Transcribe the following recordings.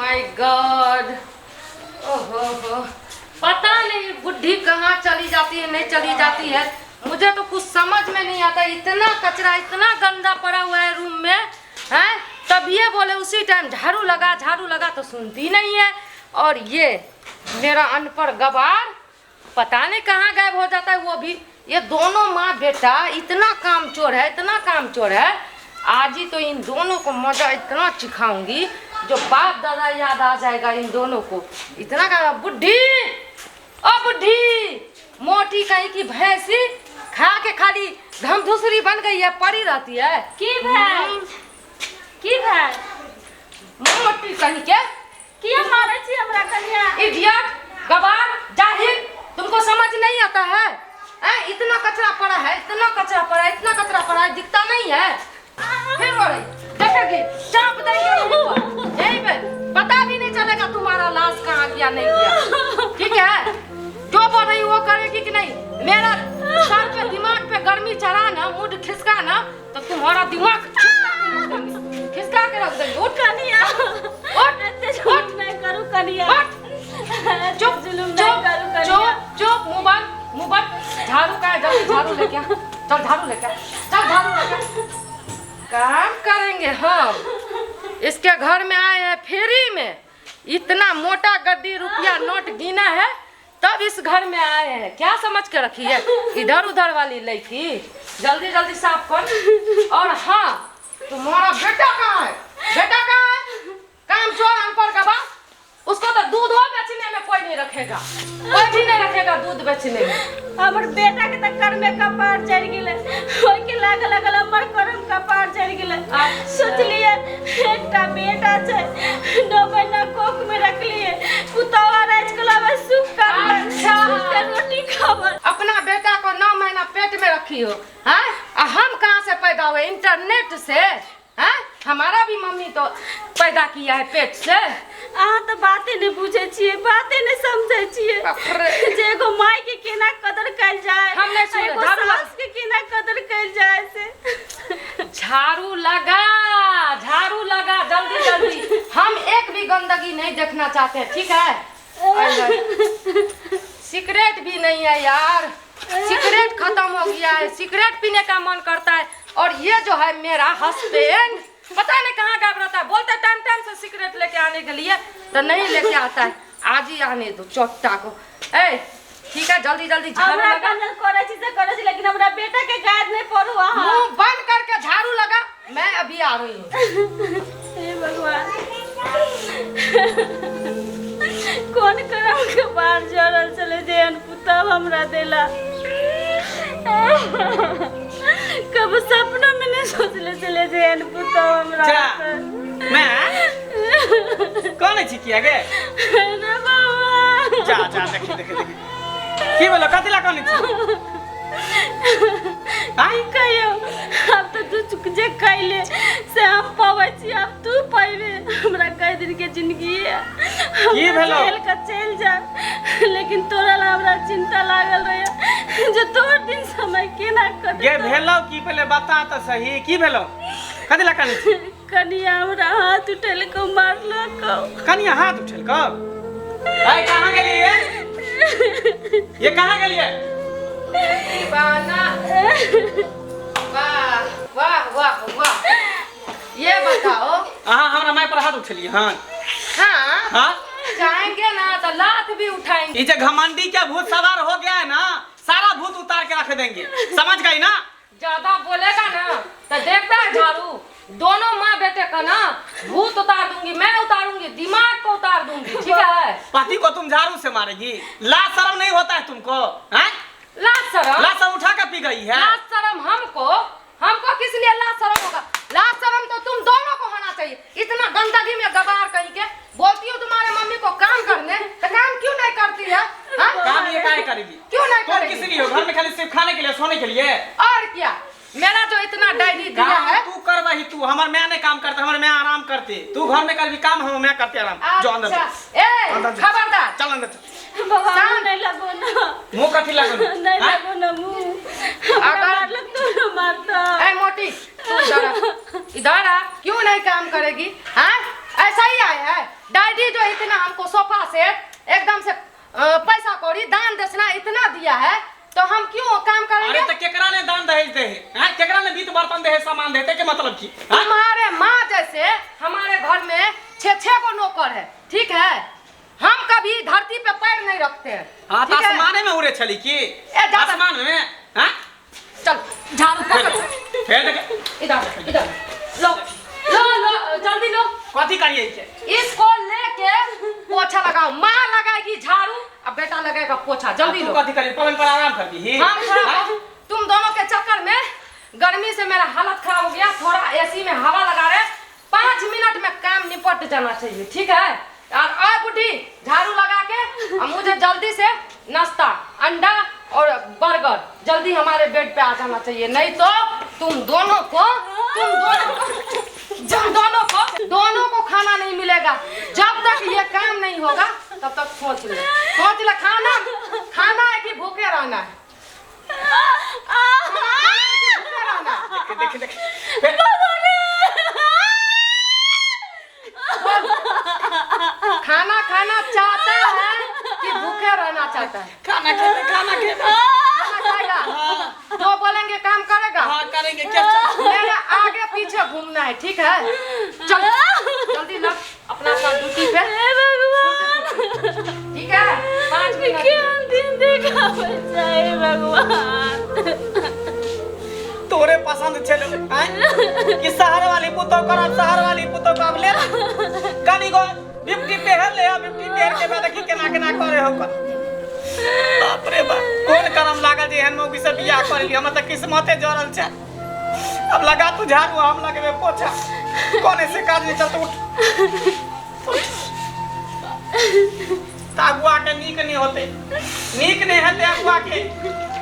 My God, ओहो हो, पता नहीं बुढ़ी कहाँ चली जाती है, नहीं चली जाती है। मुझे तो कुछ समझ में नहीं आता। इतना कचरा, इतना गंदा पड़ा हुआ है रूम में, हैं? तब ये बोले उसी टाइम झाड़ू लगा तो सुनती नहीं है। और ये मेरा अनपढ़ गवार पता नहीं कहाँ गायब हो जाता है वो भी। ये दोनों माँ बेटा इतना कामचोर है, इतना कामचोर है। आज ही तो इन दोनों को मजा इतना सिखाऊंगी जो बाप दादा याद आ जाएगा इन दोनों को। इतना का बुढ़ी, ओ बुढ़ी, मोटी कहीं की भैंसी खा के खाली धमधुसरी बन गई है, पड़ी रहती है। की भाई मोटी कहीं के किया मारे छी हमरा कन्या। इडियट, गवार, जाहिल, तुमको समझ नहीं आता है? इतना कचरा पड़ा है, इतना कचरा पड़ा है, दिखता नहीं है। फिर हो रही देखेगी, चाप देंगे यहीं पे, पता भी नहीं चलेगा तुम्हारा लाश कहाँ गया नहीं गया। ठीक है, जो बोल रही वो करेगी कि नहीं। मेरा सर पे दिमाग पे गर्मी चढ़ा ना, मूड खिसका ना, तो तुम्हारा दिमाग खिसका के रख देंगे। उठ कन्या, उठ मैं करूं कन्या, चुप जुलूम नहीं करूं कन्या। चुप, मुंह बंद। झाड़ू का है, जल्दी झाड़ू लेके आ। चल झाड़ू लेके आ, चल झाड़ू लेके आ। काम करेंगे हम। इसके घर में आए हैं फ्री में, इतना मोटा गड्डी रुपया नोट गिना है तब इस घर में आए हैं। क्या समझ के रखी है? इधर उधर वाली लड़की, जल्दी जल्दी साफ कर। और हाँ, तुम्हारा बेटा कहाँ है? बेटा कहाँ है? काम चोर अनपढ़ गवा, उसको तो दूध हो बेचने में कोई नहीं रखेगा, कोई भी नहीं रखेगा दूध बेचने में। हमर बेटा के तकर में कपार चढ़ गेले, ओइ के लागल हमर करम कपार चढ़ गेले। सोचलिए एकटा बेटा छै, 9 महीना कोख में रखलिए, पुतवा राज कलावा सुख कर रोटी खावा। अपना बेटा को 9 महीना पेट में रखी हो, हैं? हम कहाँ से पैदा हुए? इंटरनेट से, हैं? हमारा भी मम्मी तो पैदा किया है पेट से। अहाँ तो बातें नहीं बुझे छिए, बातें नहीं समझे छिए। जे एगो माय के केना कदर कैल जाए, हम नहीं सुने। एगो सास के केना कदर कैल जाए से। झाड़ू लगा जल्दी जल्दी। हम एक भी गंदगी नहीं देखना चाहते, ठीक है? सिगरेट भी नहीं है यार, सिगरेट खत्म हो गया है, सिगरेट पीने का मन करता है। और ये जो है मेरा हस्बैंड, पता नहीं कहाँ गायब रहता है। बोलते टाइम से सिगरेट लेके आने के लिए, तो नहीं लेके आता है। आज ही आने दो चोट्टा को। ठीक है, जल्दी जल्दी झाड़ू लगा। करे छी, लेकिन हमरा बेटा के गायब नहीं पड़ो। मुंह बंद करके झाड़ू लगा, मैं अभी आ रही हूँ। हे भगवान, कौन करम के बाहर जरल चले जे पुतव हमरा देला। कब सपनों में नहीं सोचले चले जे पुतव हमरा। मैं कौन छी किया गे? रे बाबा, जा देखी की बोलो, कतिला कौन छी? आई कहियो अब तो तू चुक जे कैले से हम पावे छी, अब तू पाइबे। हमरा कई दिन के जिंदगी है, की भेलो? खेल का चल जा, लेकिन तोरा ला हमरा चिंता लागल रहे जो तोर दिन समय केना कट गे भेलो की पहले बता तो सही, की भेलो? कतिला कौन छी? कनिया हमरा हाथ उठेल को मारलो को। कनिया हाथ उठेल को? आई कहां गेली ये कहां गेली है? वाह, ये बताओ। हमरा माय पर हाथ उठेलिए? हाँ, जाएंगे ना तो लात भी उठाएंगे। ये घमंडी क्या भूत सवार हो गया है ना, सारा भूत उतार के रख देंगे, समझ गई ना? ज्यादा बोलेगा ना तो देखता है झाड़ू, दोनों माँ बेटे का ना भूत उतार दूंगी, मैं उतारूंगी, दिमाग को उतार दूंगी, ठीक है? पति को तुम झाड़ू से मारेगी? लाज शर्म नहीं होता है तुमको? लाज शर्म उठा कर पी गई है। लाज शर्म हमको किस लिए लाज शर्म होगा? लाज शर्म तो तुम दोनों को होना चाहिए। इतना गंदगी में गवार कहीं के बोलती हो तुम्हारे मम्मी को काम करने, तो काम क्यों नहीं करती है? काम ये काहे करेगी? क्यों नहीं तुम करेगी? किस लिए हो? घर में खाली सिर्फ खाने के लिए, सोने के लिए? और क्या? मेरा जो इतना डायरी दिया है, तू कर वही, तू हमार मैं नहीं काम करता, हमारे मैं आराम करते। तू घर में कर भी काम, हम मैं करते आराम। जो अंदर खबरदार, चल अंदर। बाबा नहीं लगो ना, मुंह कथी लगो? नहीं लगो ना मुंह। अगर लग तो मारता। ए मोटी, तू इधर आ, क्यों नहीं काम करेगी? हाँ, ऐसा ही आया है, डायरी सेठ एकदम से पैसा कौड़ी दान दक्षिणा इतना दिया है तो हम क्यों काम करेंगे? अरे तो केकरा ने दान दहेज दे है? केकरा ने बीत बर्तन दे सामान देते के मतलब की? तुम्हारे माँ जैसे हमारे घर में 6 को नौकर है, ठीक है? हम कभी धरती पे पैर नहीं रखते हैं। हाँ तो आसमाने में उड़े चली की? आसमान में? हाँ? चल झाड़ू पकड़। इधर इधर लो लो लो जल्दी लो। कथी करिए इसे? इसको लेके पोछा लगाओ। माँ लगाएगी झाड़ू अब बेटा लगेगा पोछा। जल्दी लो। कथी करिए? पलंग पर आराम कर दी। हाँ तुम दोनों के चक्कर में गर्मी से मेरा हालत खराब हो गया। थोड़ा एसी में हवा लगा रहे 5 मिनट में काम निपट जाना चाहिए, ठीक है? और आ बुढ़ी झाड़ू लगा के और मुझे जल्दी से नाश्ता अंडा और बर्गर जल्दी हमारे बेड पे आ जाना चाहिए, नहीं तो तुम दोनों को खाना नहीं मिलेगा। जब तक ये काम नहीं होगा तब तक सोच ले खाना है कि भूखे रहना है? देख खाना चाहता है कि भूखे रहना चाहता है? खाना खाएगा। जो बोलेंगे काम करेगा। हाँ करेंगे क्या? मेरे आगे पीछे घूमना है, ठीक है? चल जल्दी लग अपना ड्यूटी पे, ठीक है? 5 मिनट दिन देखा बचाए भगवान। तोरे पसंद चलो कि शहर वाली पुतो करब, शहर वाली पुतो को अब ले कनी गो 50 पहन ले 50 पहन के बाद देखी केना करे हो कर। बाप रे बाप कौन करम लागा जे हन मौगी से बियाह कर ली। हम त किस्मते जोड़ल छ। अब लगा तू झाड़ू हम लगबे पोछा। कोने से काज नहीं चलत उठ। तागुआ के नीक नहीं होते अगुआ के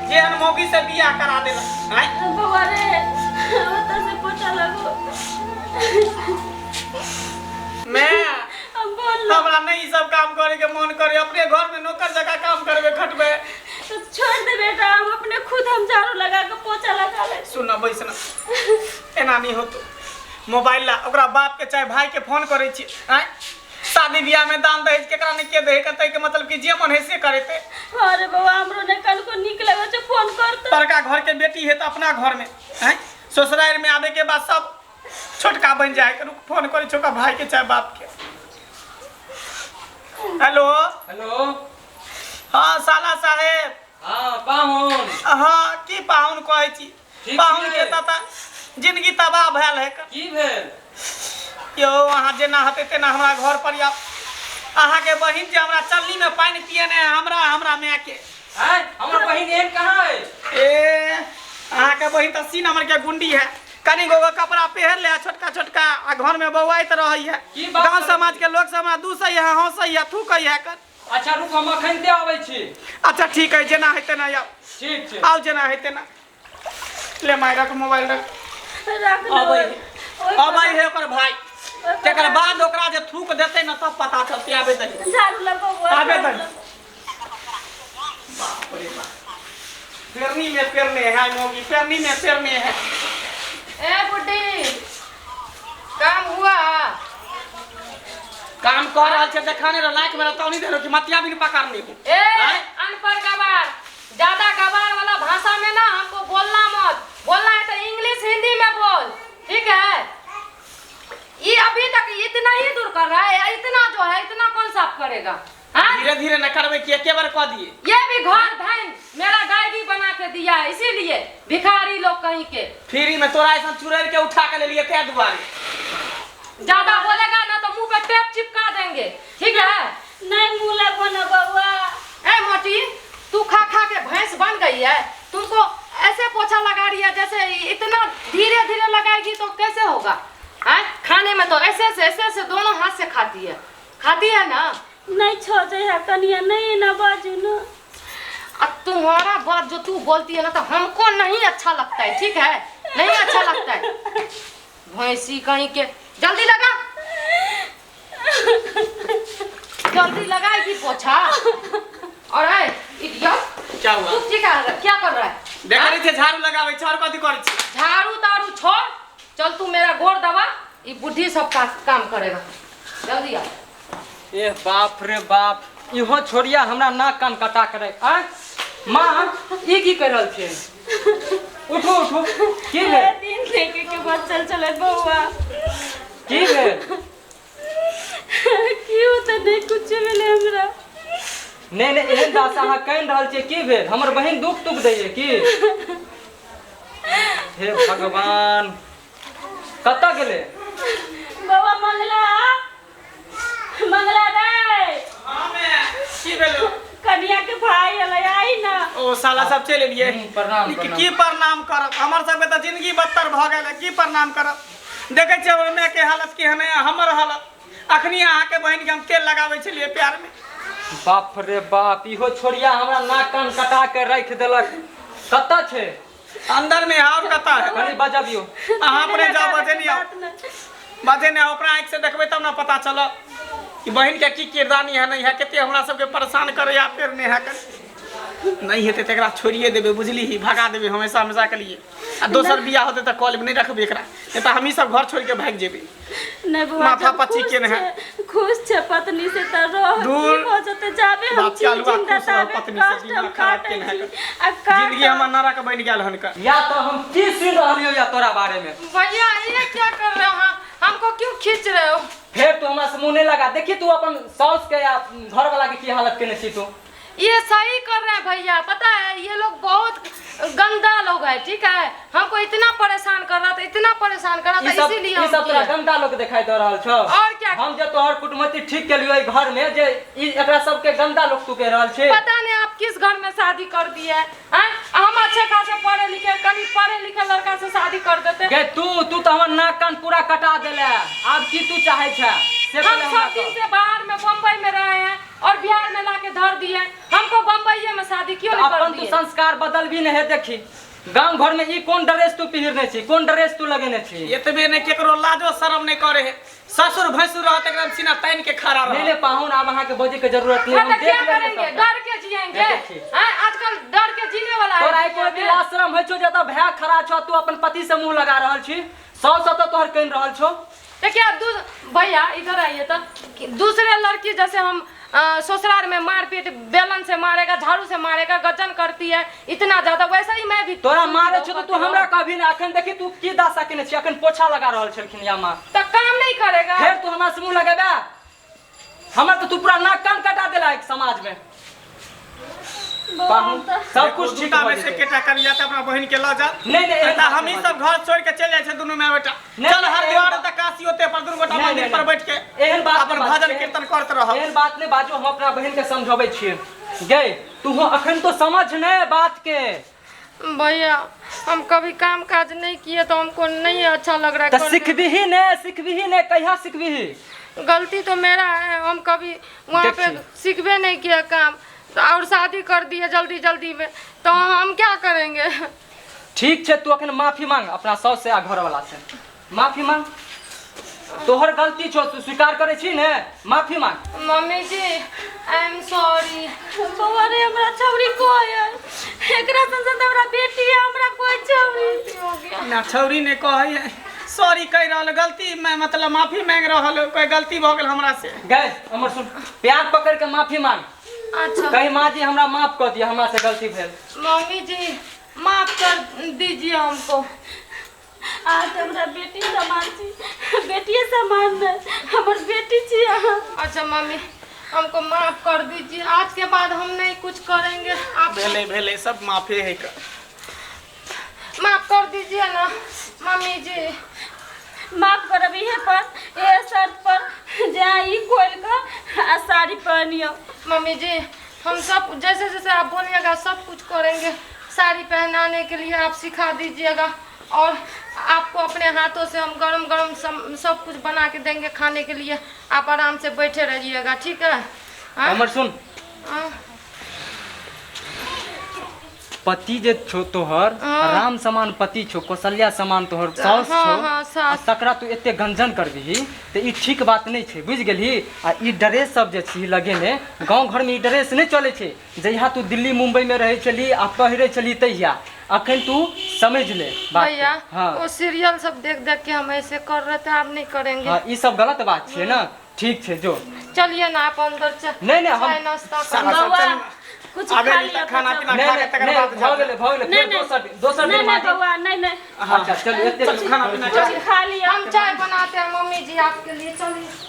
जे हन मौगी से बियाह करा देला। हैं बाबा रे ओता से पोछा लगो। मैं बोल हमरा नहीं सब काम करे के मन करे। अपने घर में नौकर जगह काम करबे खटबे तो छोड़ दे बेटा। हम अपने खुद हम झाड़ू लगा के पोछा लगा ले। सुन बैसना एना नहीं होतो। मोबाइल ला ओकरा बाप के चाहे भाई के फोन करे छी। हैं शादी बियाह में दान दहेज केकरा ने के दे कतै के मतलब कि जे मन है से करे ते। अरे बाबा हमरो ने कल को निक लगे छ फोन कर तो। बड़का घर के बेटी है तो अपना घर में हैं ससुराल में आवे के बाद सब छोटका बन जाए करू फोन करे छोका भाई के चाहे बाप के। हेलो हाँ साला साहेब। हाँ पाहुन। हाँ की पाहुन कहै छी? पाहुन के तता जिंदगी तबाह भेल है। की भेल? यो अहाँ जेना हते तेना हमरा घर पर आउ। अहाँ के बहिन जे हमरा चलनी में पानी पिए ने हमरा माय के। हैं हमर बहिन एहन कहां है? ए अहाँ के बहिन त 3 नंबर के गुंडी है। कनी गोगो कपड़ा पहन ले छोटका आ घर में बौआइत रही है। गांव समाज के लोग सब हमरा दूसै है हंसै है थूकै है कर। अच्छा रुक हम अखन ते आबै छी। अच्छा ठीक है जेना हेते ना आउ। ठीक छै आउ जेना हेते ना। ले मायरा के मोबाइल रख रख अबै है ओकर भाई। तेकर बाद ओकरा जे थूक देते न तब पता चलते आबे दही झाड़ू लगो आबे दही। बाप रे बाप पेरनी में पेरने है मोगी पेरनी में पेरने है। ए बुड्ढी काम हुआ? काम कर रहल छे देखाने रे लाइक मेरा तौनी दे रो कि मतिया भी पकड़ने को। ए अनपढ़ गवार ज्यादा गवार वाला भाषा में ना हमको बोलना मत। बोलना है तो इंग्लिश हिंदी में बोल, ठीक है? ये अभी तक इतना ही दूर कर रहा है। इतना जो है इतना कौन साफ करेगा? धीरे धीरे न करबे कि एके बार कह दिए। ये भी घर धन मेरा गाड़ी बना के दिया है इसीलिए भिखारी लोग कहीं के। फ्री में तोरा ऐसा चुड़ैल के उठा के ले लिए क्या दुआरे। ज्यादा बोलेगा ना तो मुंह पे टेप चिपका देंगे, ठीक है? नहीं मुंह लगो ना बउआ। ए मोटी तू खा के भैंस बन गई है। तुमको ऐसे पोछा लगा रही है जैसे इतना धीरे धीरे लगाएगी तो कैसे होगा? खाने में तो ऐसे दोनों हाथ से खाती है ना। नहीं छोड़ जाए कनिया नहीं ना बाजू ना। अब तुम्हारा बात जो तू बोलती है ना तो हमको नहीं अच्छा लगता है, ठीक है? नहीं अच्छा लगता है। भैंसी कहीं के जल्दी लगा जल्दी लगाएगी पोछा। और इडियट क्या हुआ? तू क्या कर रहा है? देख रही थे झाड़ू लगावे छ और कथि करै छी? झाड़ू तारू छोड़ चल तू मेरा गोड़ दबा। ये बुढ़ी सब काम करेगा। जल्दी आ ए बाप रे बाप, इहो छोड़िया हमरा नाक कान कटा करे। आ माँ ई की कर रहल छे? उठो उठो, की भेल? दिन लेके के बाद चल चले बउआ। की भेल? क्यों तो नहीं कुछ भेले हमरा। नहीं नहीं, एहन दासा अहाँ कहि रहल छियै, की भेल? हमर बहिन दुख तुख दैये की? हे भगवान, कतऽ गेले? बाबा मंगला मंगला रे। हां मैं की भेलो? कन्या के भाई अलै आई ना। ओ साला सब चल एलिए। प्रणाम की प्रणाम करब? हमर सब के त जिंदगी बदतर भ गेल, की प्रणाम करब? देखे छियै हमर माय के हालत केहन है, हमर हालत। अखनी अहाँ के बहिन के हम तेल लगाबै छलिए प्यार में। बाप रे बाप, इहो छोड़िया हमरा नाक कान कटा के राख देलक। कतऽ छै? अंदर में और कता है? कनी बजाबियो। अहाँ अपने जाओ बजे नहीं आओ, बजे नहीं आओ, अपना आँख से देखबै तब ना पता चलत कि बहिन के की किरदानी है नहीं है, केते हमरा सबके परेशान करे या फिर नहीं है कर। नहीं हेते त एकरा छोड़िए देबे, बुझली ही, भगा देबे हमेशा हमेशा के लिए। आ दोसर बियाह होते त कॉल में नहीं रखबे एकरा, नहीं त हम ही सब घर छोड़ के भाग जेबे। नहीं बुआ, माथा जब पच्ची खुश के है। छे- खुश छे पत्नी से त रह दूर। हो जते जाबे हम बात चालू आ, जिंदा खुश रहो ताबे पत्नी से, कष्ट दिमाग हम खराब काटे केने है छी। कर। आ जिंदगी हमर नरक बन गेल हन का। या तो हम की सुन रहलियो या तोरा बारे में? भैया ये क्या कर रहे हो? हमको क्यों खींच रहे हो? फिर तू हमरा से मुंह नहीं लगा। देखी तू अपन साउस के या घर वाला के की हालत केने छी तू? ये सही कर रहे हैं भैया, पता है ये लोग बहुत गंदा लोग है, ठीक है? हमको इतना परेशान कर रहा था, इतना परेशान कर रहा था, इसीलिए ई हम सब तोरा किए। गंदा लोग दिखाई दे रहल छौ। और क्या? हम जे तोहर कुटुमती ठीक के लिए घर में जे ई एकरा सब के गंदा लोग तू कह रहल छे। पता नहीं आप किस घर में शादी कर दिए हैं? हम अच्छे खासे पढ़े लिखे, कहीं पढ़े लिखे लड़का से शादी कर देते। गे तू तो हमर नाक कान पूरा कटा देले। अब की तू चाहे छे? से हम पहले हमरा सब दिन कह। से बाहर में बम्बई में रहे हैं और बिहार में लाके धर दिए। हमको बम्बई में शादी क्यों नहीं कर अपन तू दिए? संस्कार बदल भी नहीं है। देखी गांव घर में ई कौन ड्रेस तू पहिरने छी, कौन ड्रेस तू लगेने छी? एतबे ने केकरो लाजो शरम नहीं करे है। ससुर भैंसुर रहत एकदम सीना तान के खड़ा नहीं रह। नहीं पाहुन, अब अहाँ के बोझे के जरूरत नहीं। हाँ, हम तो क्या देख लेंगे करेंगे? सबका। डर के जिएंगे? ये देखिए। आजकल डर के जीने वाला तोरा है एको दुनिया दिन में। आश्रम होइ छौ जतऽ भै खड़ा छौ, तू अपन पति से मुंह लगा रहल छी। सौ सौ तोहर कहि रहल छौ। तो क्या भैया इधर आइए तो, दूसरे लड़की जैसे हम ससुराल में मारपीट, बेलन से मारेगा, झाड़ू से मारेगा, गजन करती है इतना ज्यादा, वैसा ही मैं भी तोरा मारे छौ तो तू हमरा कभी ना। अखन देखी तू की दासा केने छी, अखन पोछा लगा रहल छलखिन या माँ। तो काम नहीं करेगा। फिर तू हमरा से मुंह लगाबे? हमर तो तू पूरा नाक कान कटा देला एक समाज में। पाहुन सब कुछ ठीक झूठा हो में से जेतै। केटा कर जाता अपना बहन के ला जा। नहीं नहीं, त हम ही सब घर छोड़ के चले जाए छे दुनू में बेटा। नहीं, चल नहीं, हर एहन द्वार बात- तक काशी होते पर दुनू गोटा नहीं, मंदिर नहीं, पर नहीं। बैठ के एहन बात अपन नहीं भजन बाजू, कीर्तन करते रहो। एहन बात नहीं बाजू, हम अपना बहन के समझाबै छियै। गे तू अखन तो समझ ने बात के। भैया हम कभी काम काज नहीं किए तो हमको नहीं अच्छा लग रहा है तो करने। सीखबी ने कहिया सीखबी? गलती तो मेरा है, हम कभी वहाँ पे देखिए। सीखबे नहीं किया काम और शादी कर दिए जल्दी जल्दी में, तो हम क्या करेंगे? ठीक छे, तू अखन माफी मांग अपना सास से आ घर वाला से। माफी मांग, तोहर गलती छो, तू स्वीकार करे छी ने? माफी मांग। मम्मी जी आई एम सॉरी। बउआ रे हमरा छौरी कोई है। एकरा संग हमरा बेटी है, हमरा कोई छौरी हो गया। ना छौरी ने कहे है सॉरी कह रहल, गलती मैं मतलब माफी मांग रहल, कोई गलती भ गेल हमरा से। गए हमर सुन, प्यार पकड़ के माफी मांग। अच्छा कहीं माँ जी हमरा माफ कर दिया, हमरा से गलती भेल। मम्मी जी माफ कर दीजिए हमको। आज हमरा बेटी समान छी, बेटिए समान है, हमर बेटी छी अहाँ। अच्छा मम्मी हमको माफ कर दीजिए, आज के बाद हम नहीं कुछ करेंगे। आप भेले भेले सब माफी है का। माफ कर दीजिए ना मम्मी जी। माफ करब इहे पर ए शर्त पर जे ई खोल के आ साड़ी पहनियो। मम्मी जी हम सब जैसे जैसे आप बोलिएगा सब कुछ करेंगे। साड़ी पहनाने के लिए आप सिखा दीजिएगा और आपको अपने हाथों से हम गरम गरम सब कुछ बना के देंगे खाने के लिए। आप आराम से बैठे रहिएगा, ठीक है? हाँ? हमर सुन, हाँ? पति जे छो तोहर, हाँ। राम समान पति छो, कौशल्या समान तोहर सास हाँ, छो। हाँ, सास। आ तकरा तू एते गंजन करबिही तो ई ठीक बात नहीं छे, बुझ गेलही? आ ई ड्रेस सब जे छी लगेने, गांव घर में ई ड्रेस नहीं चले छे। जहिया तू दिल्ली मुंबई में रहे छली आ पहिरे छली तहिया, अखन तू समझ ले बात के। भैया हाँ वो सीरियल सब देख देख के हम ऐसे कर रहे थे, आप नहीं करेंगे। हाँ, ई सब गलत बात छे ना। ठीक है जो चलिए ना आप अंदर नहीं, हम- चाय नाश्ता सारा कर बउआ, चल कुछ अबे खा नहीं लिया तो खाना तो पीना नहीं खा के नहीं तकर नहीं, बाद भऽ गेलै फिर नहीं, नहीं। दोसर नहीं दिन नहीं माटी बउआ नहीं नहीं अच्छा चलो एते चल खाना पीना खा कुछ खा लिया हम चाय बनाते हैं मम्मी जी आपके लिए चलिए